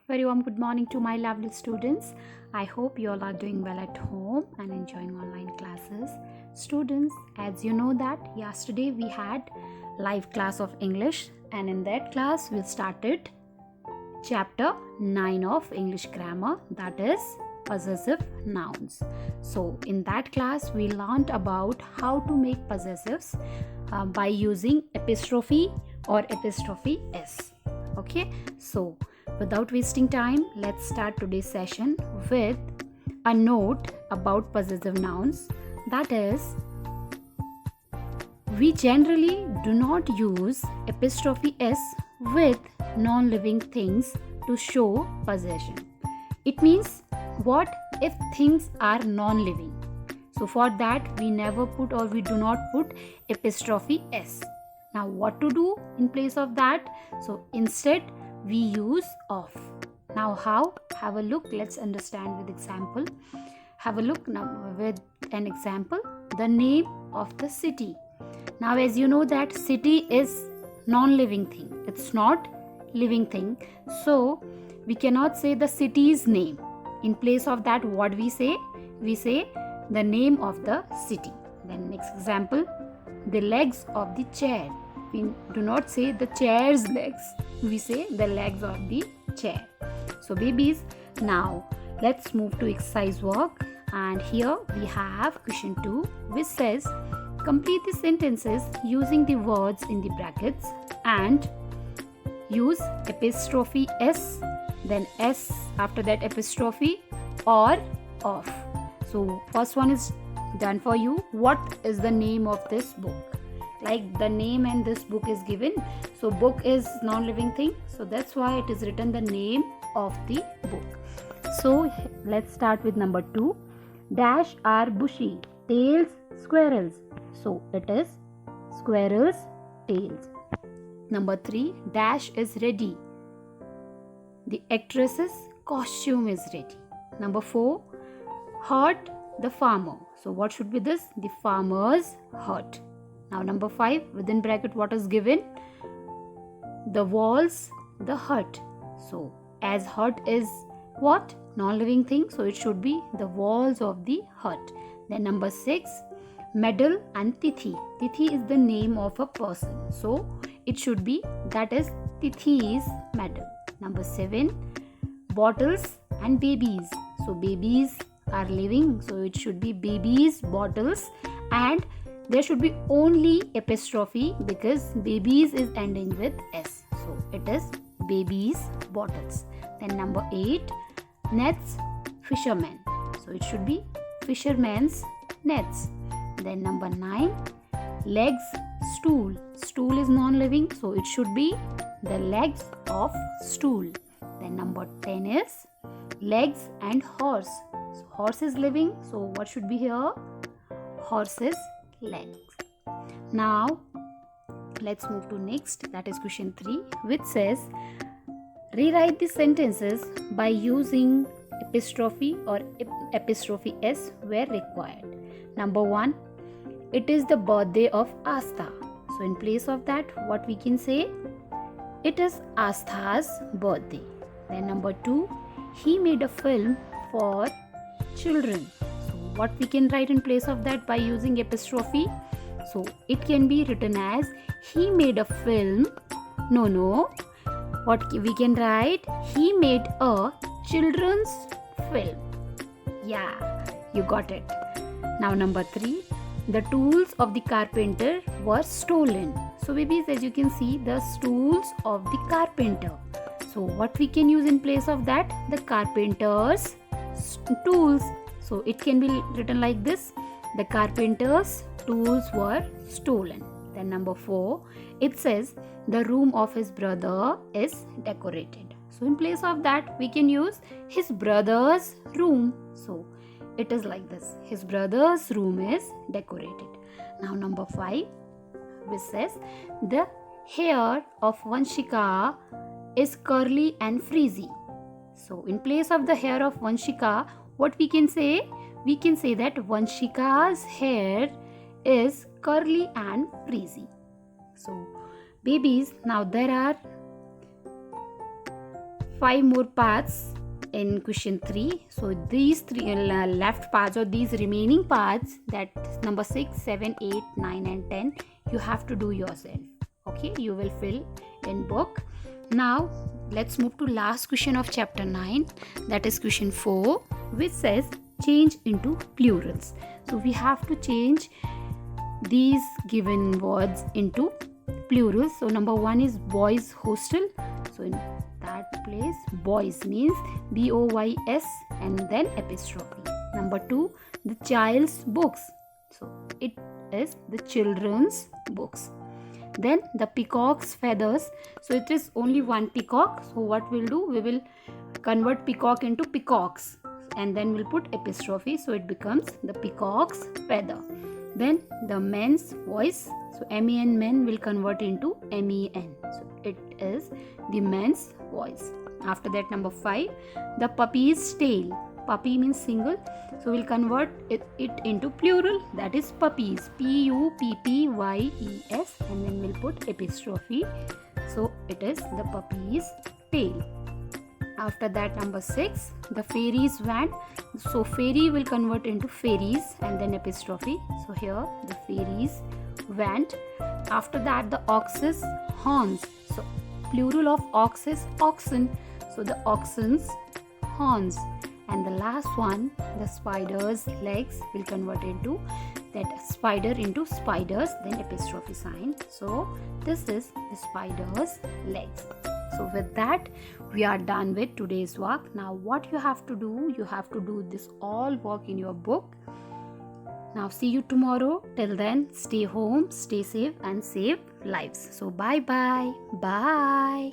Very warm good morning to my lovely students. I hope you all are doing well at home and enjoying online classes. Students, as you know that yesterday we had live class of English, and in that class we started chapter 9 of English grammar, that is possessive nouns. So in that class we learned about how to make possessives by using apostrophe or apostrophe s. Okay, so without wasting time, let's start today's session with a note about possessive nouns. That is, we generally do not use apostrophe s with non-living things to show possession. It means what if things are non-living? So for that we never put or we do not put apostrophe s. Now what to do in place of that? So instead we use of. Now how? Have a look. Let's understand with example. Have a look now with an example. The name of the city. Now as you know that city is non-living thing. It's not living thing. So we cannot say the city's name. In place of that, what we say? We say the name of the city. Then next example, the legs of the chair. We do not say the chair's legs. We say the legs of the chair. So babies, now let's move to exercise work. And here we have question 2, which says complete the sentences using the words in the brackets and use apostrophe s, then s after that apostrophe or of. So first one is done for you. What is the name of this book? Like the name and this book is given. So book is non-living thing. So that's why it is written the name of the book. So let's start with number 2. Dash are bushy, tails squirrels. So it is squirrels tails. Number 3. Dash is ready. The actress's costume is ready. Number 4. Hurt the farmer. So what should be this? The farmer's hurt. Now number 5, within bracket what is given? The walls, the hut. So as hut is what? Non-living thing. So it should be the walls of the hut. Then number 6, medal and tithi. Tithi is the name of a person. So it should be, that is Tithi's medal. Number 7, bottles and babies. So babies are living. So it should be babies, bottles, and there should be only apostrophe because babies is ending with s. So it is babies, bottles. Then number 8, nets, fishermen. So it should be fishermen's nets. Then number 9, legs, stool. Stool is non-living, so it should be the legs of stool. Then number 10 is legs and horse. So horse is living, so what should be here? Horse's legs. Now let's move to next, that is question 3, which says rewrite the sentences by using apostrophe or apostrophe s where required. Number 1, it is the birthday of Astha. So in place of that, what we can say? It is Astha's birthday. Then number 2, he made a film for children. So what we can write in place of that by using apostrophe? So it can be written as he made a film. No. What we can write? He made a children's film. Yeah, you got it. Now number 3, the tools of the carpenter were stolen. So babies, as you can see, the tools of the carpenter. So what we can use in place of that? The carpenter's tools. So it can be written like this. The carpenter's tools were stolen. Then number 4, it says the room of his brother is decorated. So in place of that, we can use his brother's room. So it is like this. His brother's room is decorated. Now number 5, which says the hair of Vanshika is curly and frizzy. So in place of the hair of Vanshika, what we can say? We can say that Vanshika's hair is curly and frizzy. So babies, now there are 5 more parts in question 3. So these three left parts, or these remaining parts, that number 6, 7, 8, 9 and 10, you have to do yourself. Okay, you will fill in book. Now let's move to last question of chapter 9, that is question 4, which says change into plurals. So we have to change these given words into plurals. So number 1 is boys hostel. So in that place, boys means BOYS and then apostrophe. Number 2, the child's books. So it is the children's books. Then the peacock's feathers. So it is only one peacock. So what we'll do, we will convert peacock into peacocks and then we'll put apostrophe. So it becomes the peacock's feather. Then the men's voice. So MEN, men, will convert into MEN. So it is the men's voice. After that, number 5, the puppy's tail. Puppy means single, so we'll convert it into plural, that is puppies, PUPPYES, and then we'll put apostrophe. So it is the puppy's tail. After that, number 6, the fairy's wand. So fairy will convert into fairies and then apostrophe. So here the fairy's wand. After that, the ox's horns. So plural of ox is oxen. So the oxen's horns. And the last one, the spider's legs, will convert into that spider into spiders, then apostrophe sign. So this is the spider's legs. So with that, we are done with today's work. Now what you have to do, you have to do this all work in your book. Now see you tomorrow. Till then, stay home, stay safe and save lives. So bye bye. Bye.